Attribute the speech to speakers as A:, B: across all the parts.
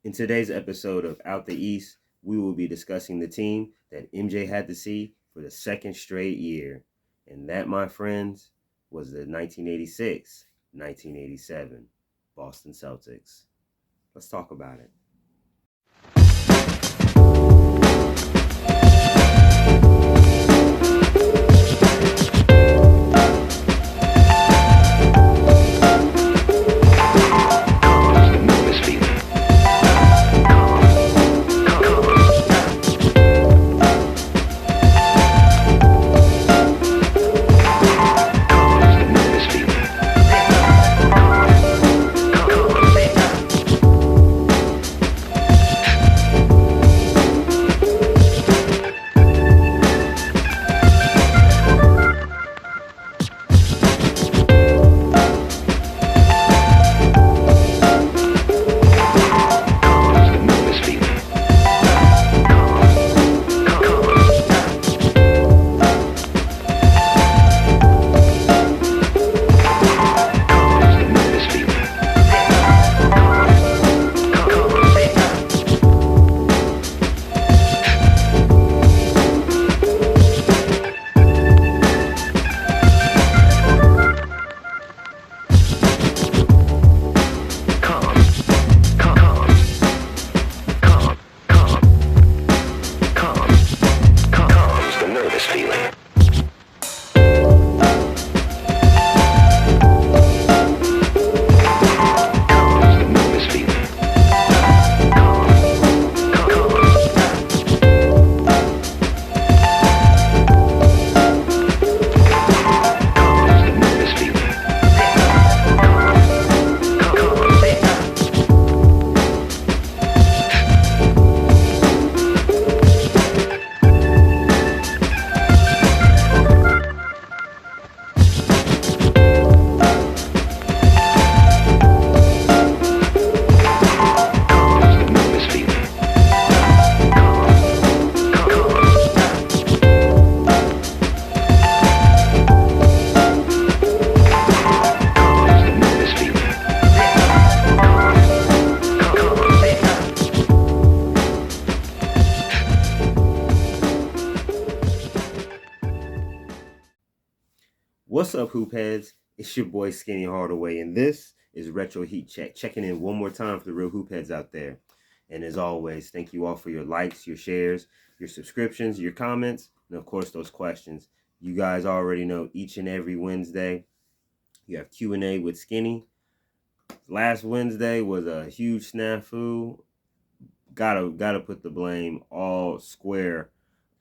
A: In today's episode of Out the East, we will be discussing the team that MJ had to see for the second straight year. And that, my friends, was the 1986 1987 Boston Celtics. Let's talk about it. What's up, hoop heads? It's your boy Skinny Hardaway, and this is Retro Heat Check. Checking in one more time for the real hoop heads out there. And as always, thank you all for your likes, your shares, your subscriptions, your comments, and of course those questions. You guys already know each and every Wednesday you have Q&A with Skinny. Last Wednesday was a huge snafu. Gotta put the blame all square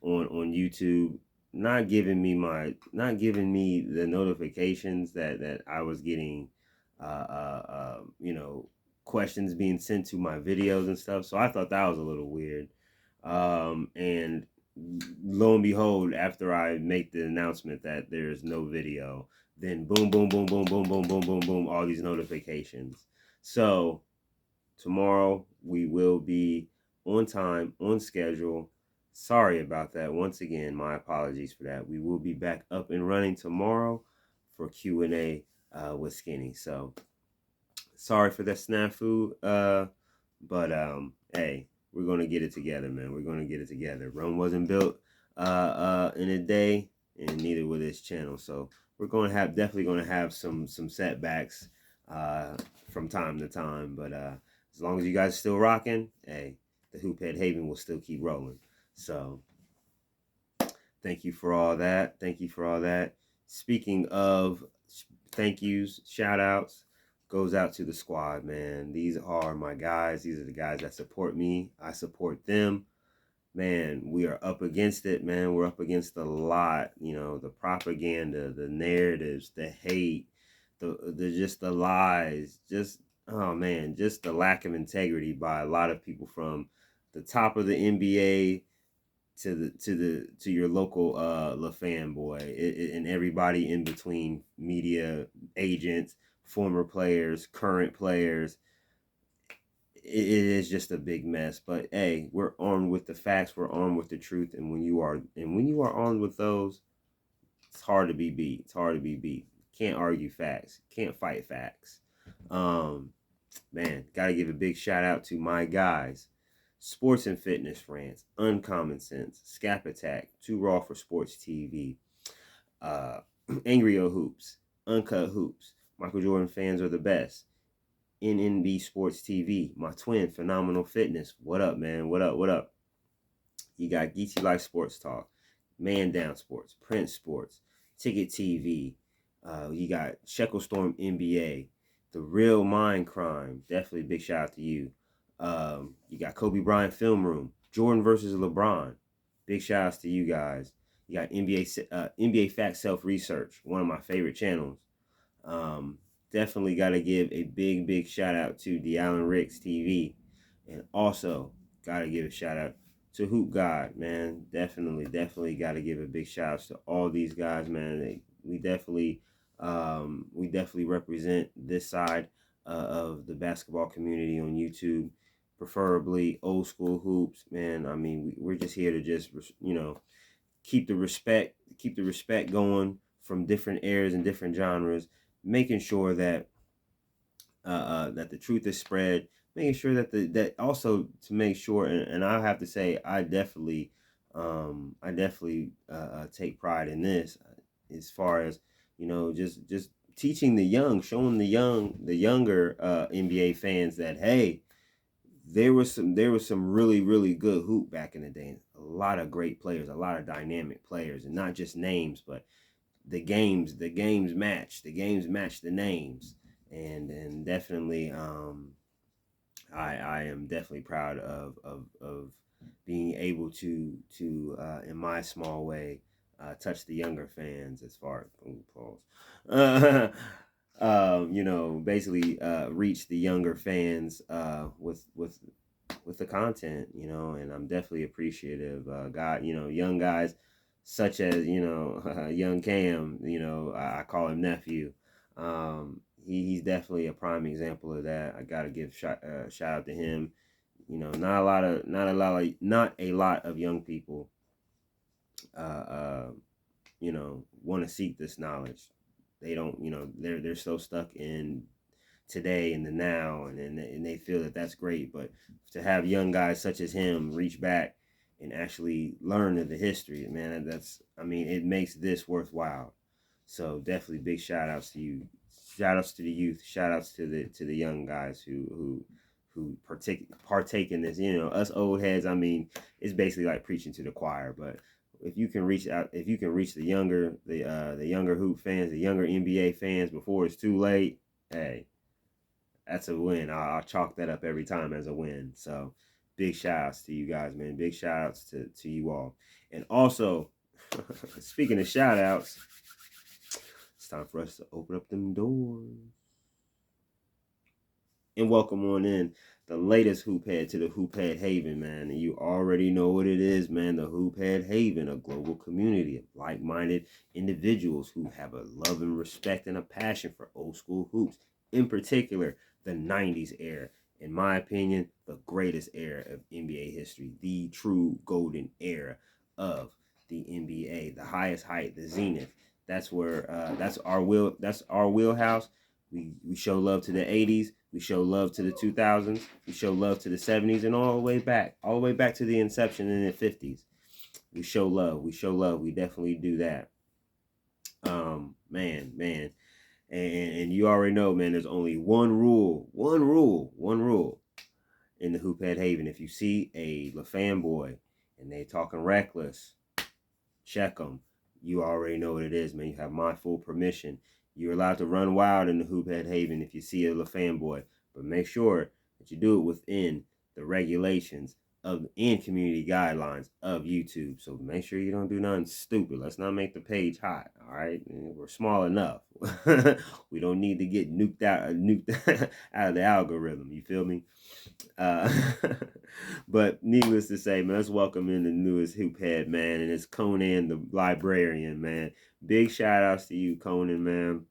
A: on YouTube not giving me the notifications that I was getting questions being sent to my videos and stuff. So I thought that was a little weird. And lo and behold, after I make the announcement that there's no video, then boom, boom, boom, boom, boom, boom, boom, boom, boom, all these notifications. So tomorrow we will be on time, on schedule. Sorry about that. Once again, my apologies for that. We will be back up and running tomorrow for Q&A with Skinny. So sorry for that snafu. But hey, we're gonna get it together, man. We're gonna get it together. Rome wasn't built in a day, and neither will this channel. So we're definitely gonna have some setbacks from time to time. But as long as you guys are still rocking, hey, the Hoophead Haven will still keep rolling. So thank you for all that. Thank you for all that. Speaking of thank yous, shout outs, goes out to the squad, man. These are my guys. These are the guys that support me. I support them. Man, we are up against it, man. We're up against a lot. You know, the propaganda, the narratives, the hate, the just the lies, just oh man, just the lack of integrity by a lot of people from the top of the NBA to your local fanboy and everybody in between, media, agents, former players, current players. It is just a big mess. But hey, we're armed with the facts, we're armed with the truth, and when you are armed with those, it's hard to be beat. It's hard to be beat. Can't argue facts. Can't fight facts. Man, gotta give a big shout out to my guys. Sports and Fitness France, Uncommon Sense, Scap Attack, Too Raw for Sports TV, uh, Angry O Hoops, Uncut Hoops, Michael Jordan Fans Are the Best, NNB Sports TV, my twin, Phenomenal Fitness. What up, man? What up? What up? You got Geeky Life Sports Talk, Man Down Sports, Prince Sports, Ticket TV. You got Shekel Storm NBA, The Real Mind Crime. Definitely big shout out to you. You got Kobe Bryant Film Room, Jordan versus LeBron. Big shout outs to you guys. You got NBA Fact Self Research, one of my favorite channels. Um, Definitely got to give a big shout out to the Allen Ricks TV, and also got to give a shout out to Hoop God, man. Definitely got to give a big shout out to all these guys, man. We definitely represent this side of the basketball community on YouTube, preferably old school hoops, man. I mean, we're just here to just keep the respect going from different eras and different genres, making sure that that the truth is spread, making sure that that also to make sure, and I have to say, I definitely take pride in this, as far as just teaching the young, showing the younger NBA fans that, hey, there was some really good hoop back in the day. A lot of great players, a lot of dynamic players, and not just names, but the games match the names. And definitely I am definitely proud of being able to in my small way touch the younger fans, as far as pause basically reach the younger fans with the content, and I'm definitely appreciative. Young guys such as young Cam, I call him nephew. He's definitely a prime example of that. I gotta give shout out to him. Not a lot of young people uh, uh, want to seek this knowledge. They don't, they're so stuck in today and the now, and they feel that that's great. But to have young guys such as him reach back and actually learn of the history, man, it makes this worthwhile. So definitely big shout outs to you, shout outs to the youth, shout outs to the young guys who partake in this. Us old heads, it's basically like preaching to the choir. But if you can reach out, if you can reach the younger hoop fans, the younger NBA fans before it's too late, hey, that's a win. I'll chalk that up every time as a win. So big shout outs to you guys, man. Big shout outs to you all. And also, speaking of shout outs, it's time for us to open up them doors and welcome on in the latest hoop head to the Hoop Head Haven, man. And you already know what it is, man. The Hoop Head Haven, a global community of like-minded individuals who have a love and respect and a passion for old school hoops, in particular the 90s era. In my opinion, the greatest era of NBA history, the true golden era of the NBA, the highest height, the zenith. That's where that's our wheelhouse. We show love to the 80s. We show love to the 2000s. We show love to the 70s, and all the way back to the inception in the 50s. We show love. We definitely do that. Man. And you already know, man, there's only one rule in the Hoop Head Haven. If you see a fanboy and they talking reckless, check them. You already know what it is, man. You have my full permission. You're allowed to run wild in the Hoop Head Haven if you see a fanboy, but make sure that you do it within the regulations and community guidelines of YouTube. So make sure you don't do nothing stupid. Let's not make the page hot. All right, we're small enough. We don't need to get nuked out out of the algorithm. You feel me? But needless to say, man, let's welcome in the newest hoop head, man, and it's Conan the librarian, man. Big shout outs to you, Conan, man.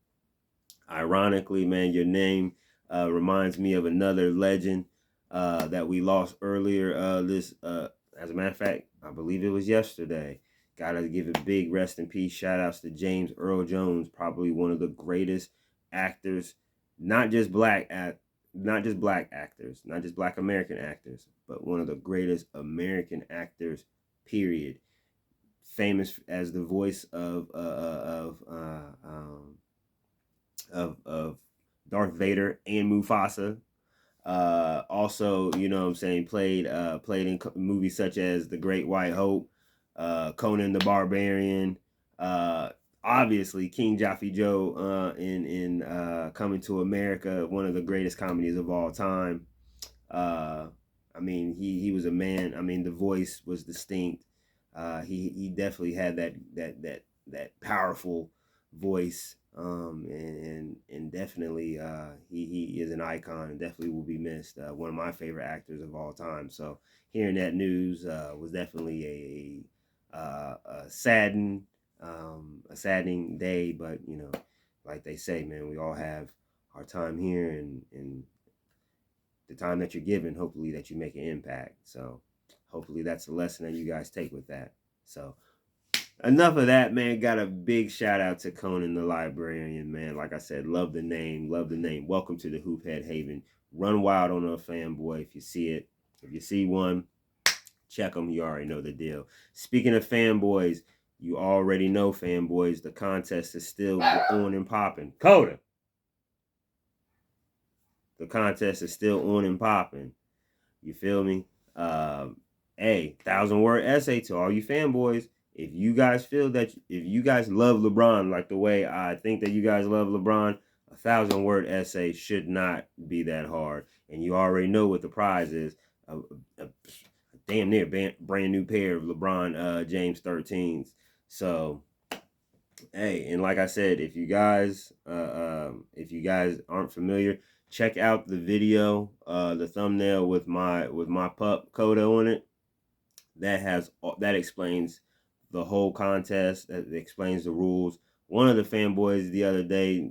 A: Ironically, man, your name reminds me of another legend that we lost earlier as a matter of fact, I believe it was yesterday. Gotta give a big rest in peace shout outs to James Earl Jones, probably one of the greatest actors, not just black not just black actors, not just black American actors, but one of the greatest American actors, period. Famous as the voice of Darth Vader and Mufasa. Also, you know what I'm saying, played in movies such as The Great White Hope, Conan the Barbarian, uh, obviously King Jaffe Joe in Coming to America, one of the greatest comedies of all time. Uh, I mean, he was a man. I mean, the voice was distinct. He definitely had that powerful voice. And definitely he is an icon and definitely will be missed. One of my favorite actors of all time. So hearing that news was definitely a saddening day. But you know, like they say, man, we all have our time here, and the time that you're given, hopefully that you make an impact. So hopefully that's the lesson that you guys take with that. So enough of that, man. Got a big shout out to Conan the Librarian, man. Like I said, love the name, love the name. Welcome to the Hoophead Haven. Run wild on a fanboy if you see it. If you see one, check them. You already know the deal. Speaking of fanboys, you already know fanboys. The contest is still on and popping. Coda. The contest is still on and popping. You feel me? Hey, 1,000-word essay to all you fanboys. If you guys feel that, if you guys love LeBron like the way I think that you guys love LeBron, 1,000-word essay should not be that hard. And you already know what the prize is. A damn near brand new pair of LeBron James 13s. So, hey, and like I said, if you guys aren't familiar, check out the video, the thumbnail with my pup Coda on it. That explains the whole contest. That explains the rules. One of the fanboys the other day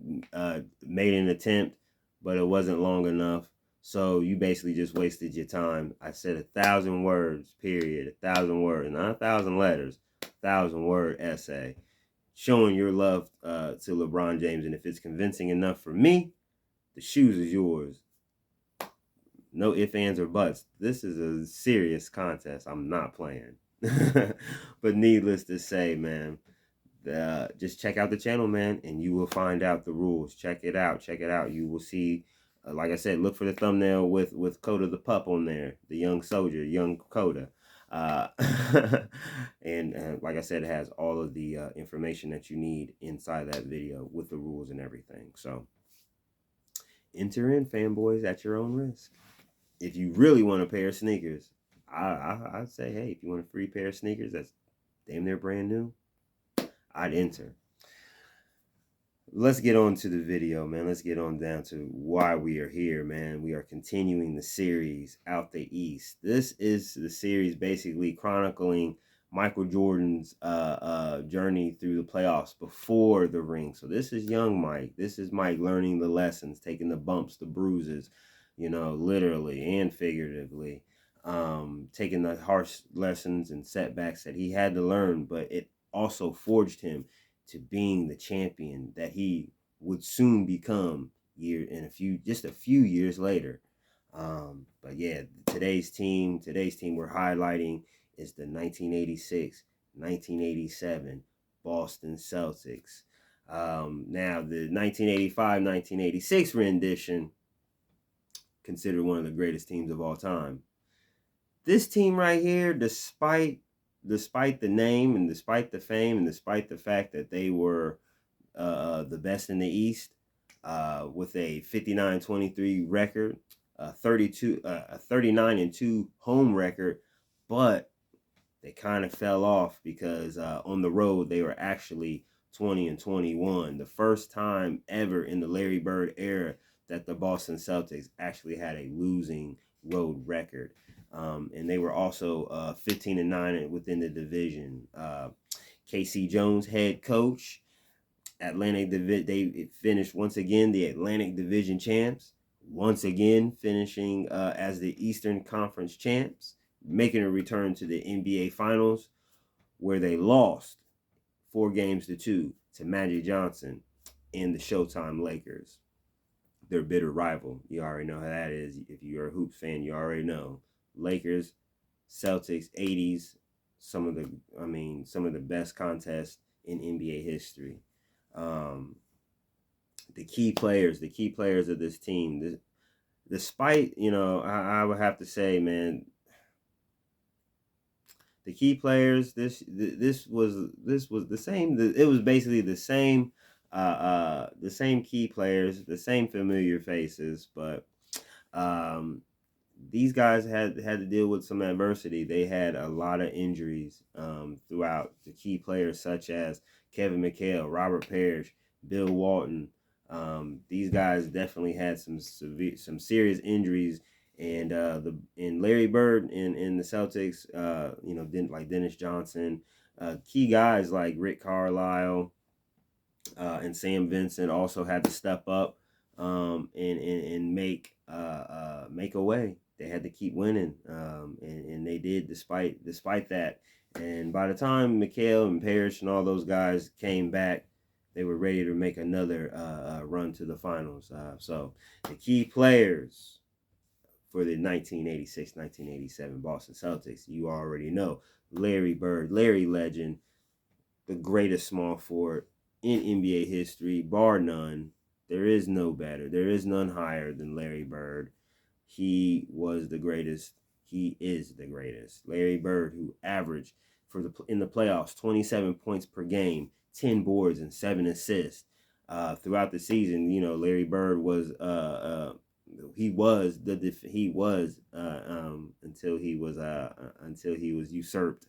A: made an attempt, but it wasn't long enough. So you basically just wasted your time. I said 1,000 words, period. 1,000 words, not 1,000 letters. 1,000-word essay showing your love to LeBron James. And if it's convincing enough for me, the shoes is yours. No ifs, ands, or buts. This is a serious contest. I'm not playing. But needless to say, man, just check out the channel, man, and you will find out the rules. Check it out. Check it out. You will see, like I said, look for the thumbnail with Coda the pup on there, the young soldier, young Coda. And like I said, it has all of the information that you need inside that video with the rules and everything. So enter in, fanboys, at your own risk. If you really want a pair of sneakers, I'd say, hey, if you want a free pair of sneakers that's damn near brand new, I'd enter. Let's get on to the video, man. Let's get on down to why we are here, man. We are continuing the series Out the East. This is the series basically chronicling Michael Jordan's journey through the playoffs before the ring. So this is young Mike. This is Mike learning the lessons, taking the bumps, the bruises, you know, literally and figuratively, taking the harsh lessons and setbacks that he had to learn, but it also forged him to being the champion that he would soon become just a few years later. But yeah, today's team we're highlighting is the 1986-1987 Boston Celtics. Now the 1985-1986 rendition, considered one of the greatest teams of all time. This team right here, despite the name and despite the fame and despite the fact that they were the best in the East, with a 59-23 record, a 39-2 home record, but they kind of fell off because on the road they were actually 20-21. The first time ever in the Larry Bird era that the Boston Celtics actually had a losing road record. And they were also 15-9 within the division. KC Jones, head coach. They finished once again the Atlantic Division champs. Once again finishing as the Eastern Conference champs, making a return to the NBA Finals, where they lost 4-2 to Magic Johnson and the Showtime Lakers. their bitter rival. You already know how that is. If you're a Hoops fan, you already know. Lakers, Celtics, 80s, some of the best contests in NBA history. Um, the key players of this team, despite, I would have to say, man, the key players, this was the same. It was basically the same key players, the same familiar faces, but um, these guys had to deal with some adversity. They had a lot of injuries throughout. The key players such as Kevin McHale, Robert Parrish, Bill Walton. These guys definitely had some serious injuries, and Larry Bird in the Celtics, like Dennis Johnson, key guys like Rick Carlisle, and Sam Vincent also had to step up and make a way. They had to keep winning, and they did despite that. And by the time McHale and Parrish and all those guys came back, they were ready to make another run to the finals. So the key players for the 1986-1987 Boston Celtics, you already know: Larry Bird, Larry Legend, the greatest small forward in NBA history, bar none. There is no better. There is none higher than Larry Bird. He was the greatest. He is the greatest. Larry Bird, who averaged in the playoffs 27 points per game, 10 boards and 7 assists throughout the season. Larry Bird was he was until he was usurped.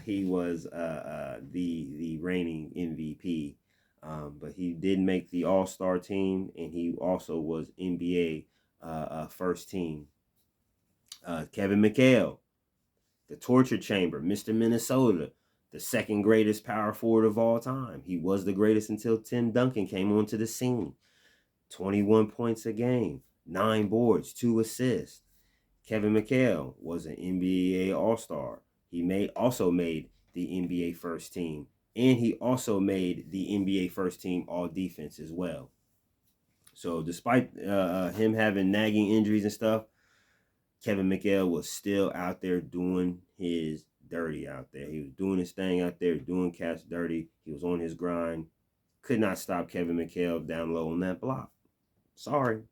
A: He was the reigning MVP, but he did make the All-Star team, and he also was NBA first team. Kevin McHale, the torture chamber, Mr. Minnesota, the second greatest power forward of all time. He was the greatest until Tim Duncan came onto the scene. 21 points a game, 9 boards, 2 assists. Kevin McHale was an NBA All-Star. He also made the NBA first team, and he also made the NBA first team all defense as well. So despite him having nagging injuries and stuff, Kevin McHale was still out there doing his dirty out there. He was doing his thing out there, doing cats dirty. He was on his grind. Could not stop Kevin McHale down low on that block. Sorry.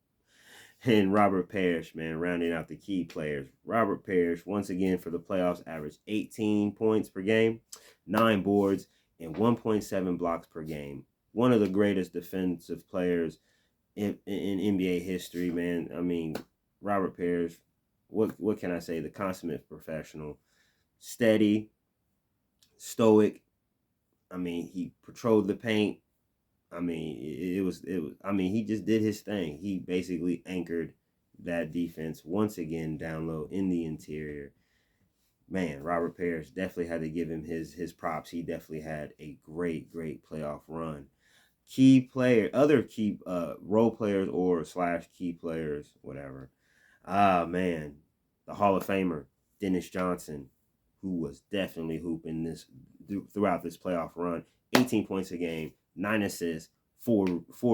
A: And Robert Parrish, man, rounding out the key players. Robert Parrish, once again for the playoffs, averaged 18 points per game, 9 boards, and 1.7 blocks per game. One of the greatest defensive players in NBA history, man. I mean, Robert Parrish, what can I say? The consummate professional. Steady, stoic. I mean, he patrolled the paint. I mean, it was. I mean, he just did his thing. He basically anchored that defense once again down low in the interior. Man, Robert Parrish, definitely had to give him his props. He definitely had a great playoff run. Other key role players or / key players, whatever. Man, the Hall of Famer Dennis Johnson, who was definitely hooping throughout this playoff run. 18 points a game, 9 assists, four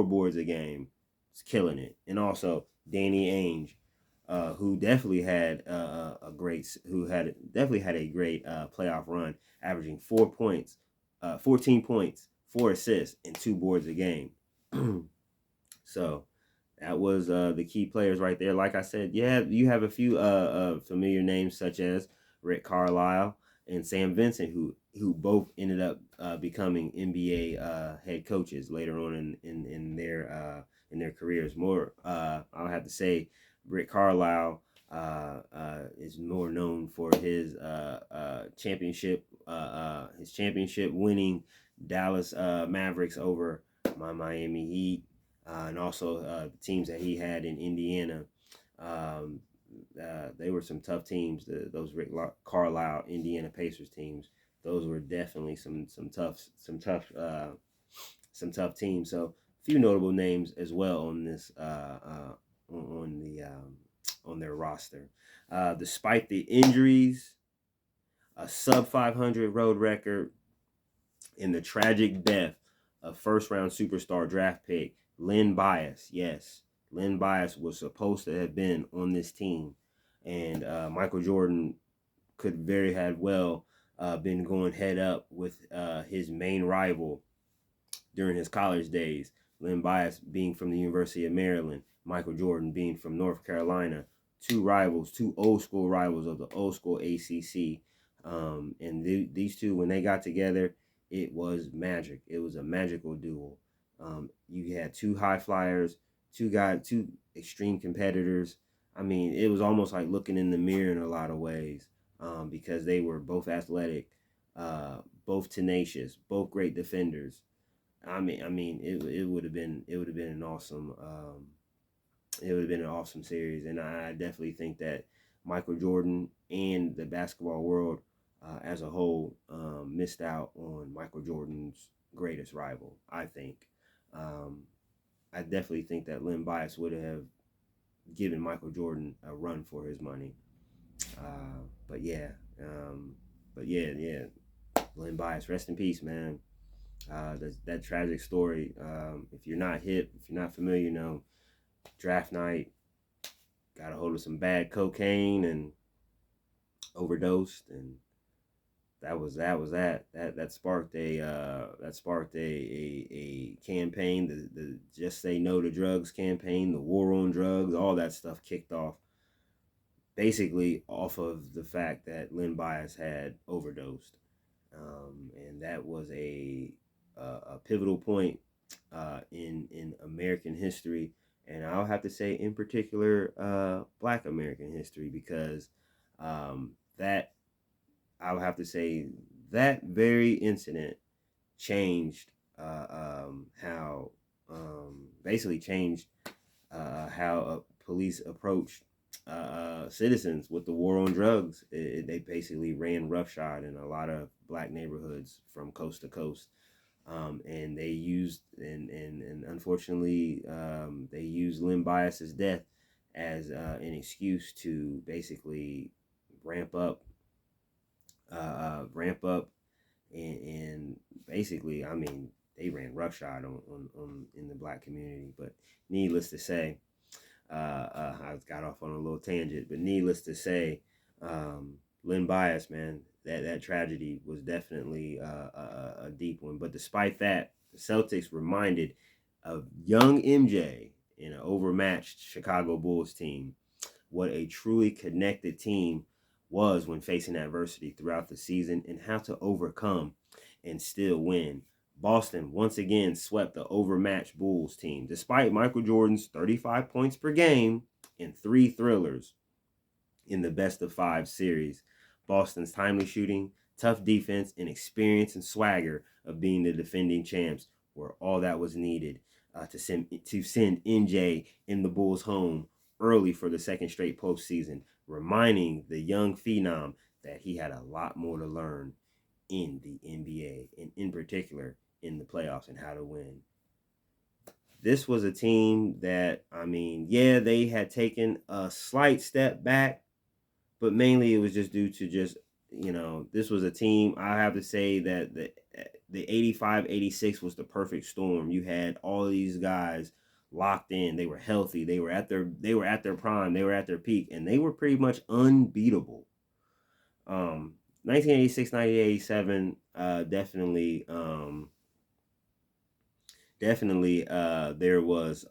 A: boards a game. It's killing it. And also Danny Ainge, who definitely had a great playoff run, averaging 14 points, 4 assists, and 2 boards a game. So that was the key players right there. Like I said, yeah, you have a few familiar names such as Rick Carlisle and Sam Vincent, who both ended up becoming NBA head coaches later on in their careers. I'll have to say, Rick Carlisle is more known for his championship winning Dallas Mavericks over my Miami Heat. And also the teams that he had in Indiana. They were some tough teams. Those Rick Carlisle Indiana Pacers teams. Those were definitely some tough teams. So a few notable names as well on this on their roster. Despite the injuries, a sub 500 road record, and the tragic death of first round superstar draft pick Len Bias. Yes, Len Bias was supposed to have been on this team, and Michael Jordan could very have well been going head up with his main rival during his college days. Len Bias being from the University of Maryland, Michael Jordan being from North Carolina, two rivals, two old school rivals of the old school ACC. And these two, when they got together, it was magic. It was a magical duel. You had two high flyers, two extreme competitors. I mean, it was almost like looking in the mirror in a lot of ways, because they were both athletic, both tenacious, both great defenders. It would have been an awesome it would have been an awesome series, and I definitely think that Michael Jordan and the basketball world as a whole missed out on Michael Jordan's greatest rival. Um, I definitely think that Len Bias would have given Michael Jordan a run for his money. Uh, but yeah, yeah. Len Bias, rest in peace, man. That tragic story. If you're not hip, if you're not familiar, draft night, got a hold of some bad cocaine and overdosed, and that sparked a campaign, the Just Say No to Drugs campaign, the war on drugs, all that stuff kicked off basically off of the fact that Len Bias had overdosed, and that was a pivotal point in American history, and I'll have to say in particular Black American history, because that I'll have to say that very incident changed how basically changed how police approached citizens with the war on drugs. They basically ran roughshod in a lot of Black neighborhoods from coast to coast. And they used and unfortunately they used Len Bias's death as an excuse to basically ramp up ramp up and basically, I mean, they ran roughshod on in the Black community. But needless to say, I got off on a little tangent, but needless to say, Len Bias, man, that tragedy was definitely a deep one. But despite that, the Celtics reminded of young MJ in an overmatched Chicago Bulls team what a truly connected team was when facing adversity throughout the season, and how to overcome and still win. Boston once again swept the overmatched Bulls team, despite Michael Jordan's 35 points per game and 3 thrillers in the best of 5 series. Boston's timely shooting, tough defense, and experience and swagger of being the defending champs were all that was needed to send MJ in the Bulls home early for the second straight postseason, reminding the young phenom that he had a lot more to learn in the NBA, and in particular in the playoffs, and how to win. This was a team that, I mean, yeah, they had taken a slight step back, but mainly it was just due to just, this was a team, I have to say that the 85-86 was the perfect storm. You had all these guys locked in. They were healthy. They were at their prime. They were at their peak, and they were pretty much unbeatable. 1986, 1987, definitely there was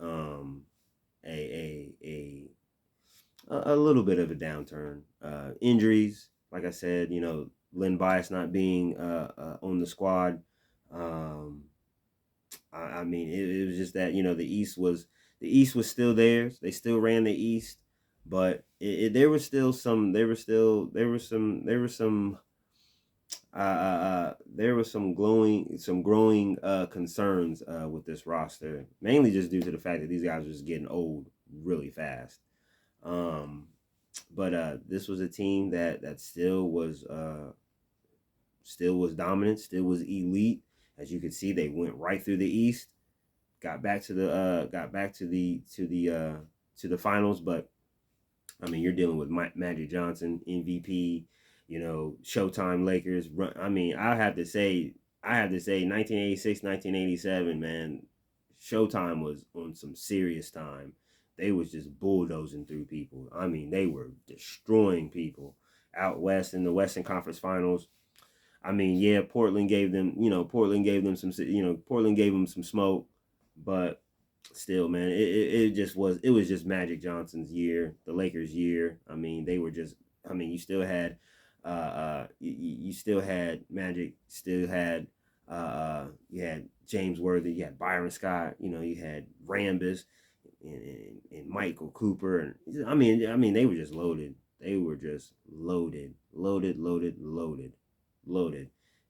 A: a little bit of a downturn. Injuries, like I said, Len Bias not being on the squad. I mean, it was just that the East was still theirs. They still ran the East, but there was still some there was some there was some growing concerns with this roster, mainly just due to the fact that these guys were just getting old really fast. But this was a team that still was dominant, still was elite. As you can see, they went right through the East, got back to the finals. But I mean, you're dealing with Magic Johnson, MVP, Showtime Lakers. I mean, I have to say 1986, 1987, man, Showtime was on some serious time. they was just bulldozing through people. I mean, they were destroying people out west in the Western Conference Finals. I mean, yeah, Portland gave them some smoke, but still, man, it was just Magic Johnson's year, the Lakers' year. I mean, they were just, I mean, you still had Magic, you had James Worthy, you had Byron Scott, you had Rambis and Michael Cooper, and I mean, they were just loaded. They were just loaded.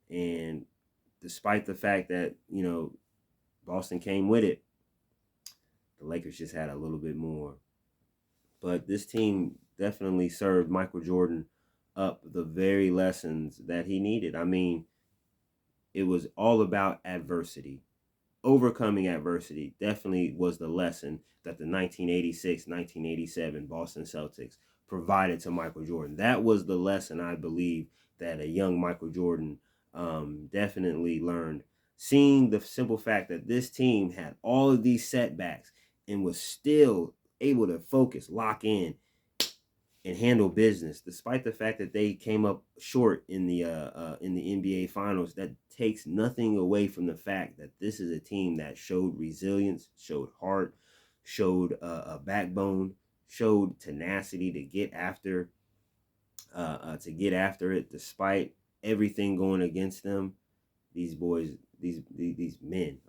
A: And despite the fact that, Boston came with it, the Lakers just had a little bit more. But this team definitely served Michael Jordan up the very lessons that he needed. I mean, it was all about adversity. Overcoming adversity definitely was the lesson that the 1986-1987 Boston Celtics provided to Michael Jordan. That was the lesson, I believe, that a young Michael Jordan definitely learned. Seeing the simple fact that this team had all of these setbacks and was still able to focus, lock in, and handle business, despite the fact that they came up short in the NBA Finals. That takes nothing away from the fact that this is a team that showed resilience, showed heart, showed a backbone, showed tenacity to get after it, despite everything going against them. These boys, these men,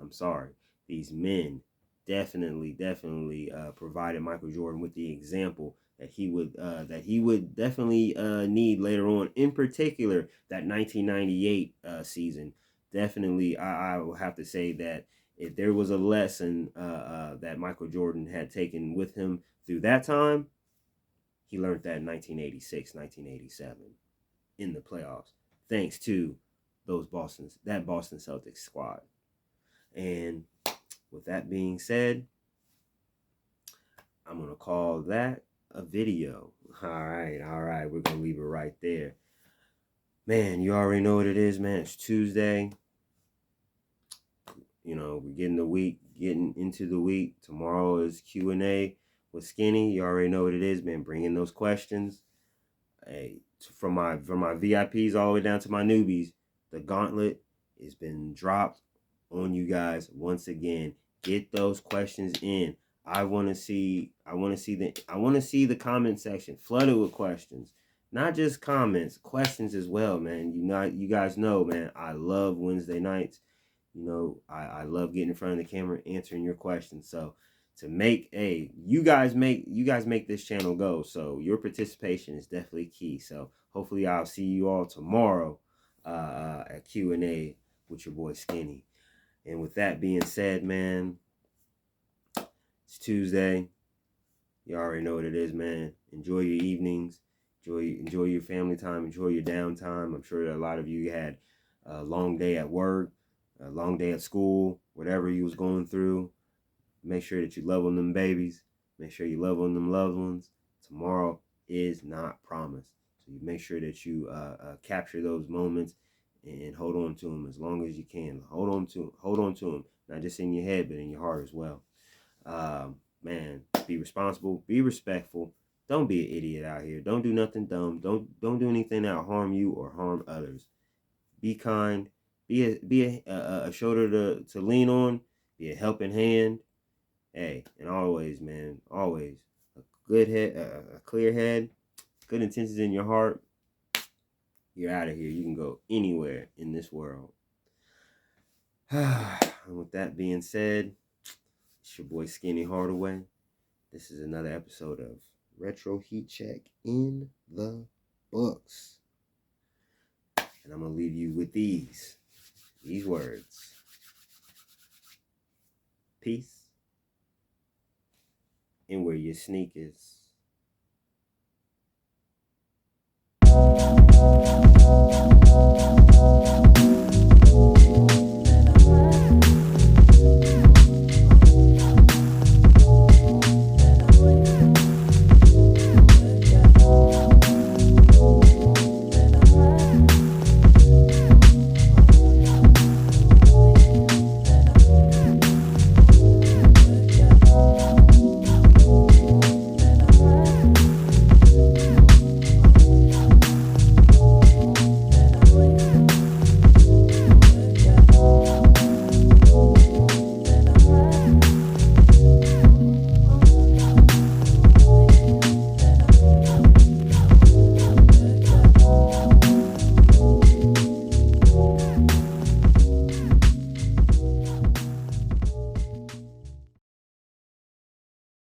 A: these men definitely provided Michael Jordan with the example that he would definitely need later on. In particular, that 1998 season. Definitely, I will have to say that if there was a lesson that Michael Jordan had taken with him through that time, he learned that in 1986, 1987 in the playoffs, thanks to that Boston Celtics squad. And with that being said, I'm going to call that a video. All right. We're going to leave it right there. Man, you already know what it is, man. It's Tuesday. We're getting into the week. Tomorrow is Q&A with Skinny. You already know what it is, man. Bring in those questions. Hey, from my VIPs all the way down to my newbies, the gauntlet has been dropped on you guys once again. Get those questions in. I want to see the comment section flooded with questions. Not just comments, questions as well, man. You guys know, man, I love Wednesday nights. I love getting in front of the camera, answering your questions. So you guys make this channel go. So your participation is definitely key. So hopefully I'll see you all tomorrow at Q&A with your boy Skinny. And with that being said, man, it's Tuesday. You already know what it is, man. Enjoy your evenings. Enjoy your family time. Enjoy your downtime. I'm sure that a lot of you had a long day at work, a long day at school, whatever you was going through. Make sure that you love on them babies. Make sure you love on them loved ones. Tomorrow is not promised. So you make sure that you capture those moments and hold on to them as long as you can. Hold on to them, not just in your head, but in your heart as well. Man, be responsible, be respectful. Don't be an idiot out here. Don't do nothing dumb. Don't do anything that'll harm you or harm others. Be kind. Be a shoulder to lean on. Be a helping hand. Hey, and always, man, always a good head, a clear head, good intentions in your heart. You're out of here. You can go anywhere in this world. And with that being said, it's your boy Skinny Hardaway. This is another episode of Retro Heat Check in the books. And I'm going to leave you with these words. Peace. And wear your sneakers.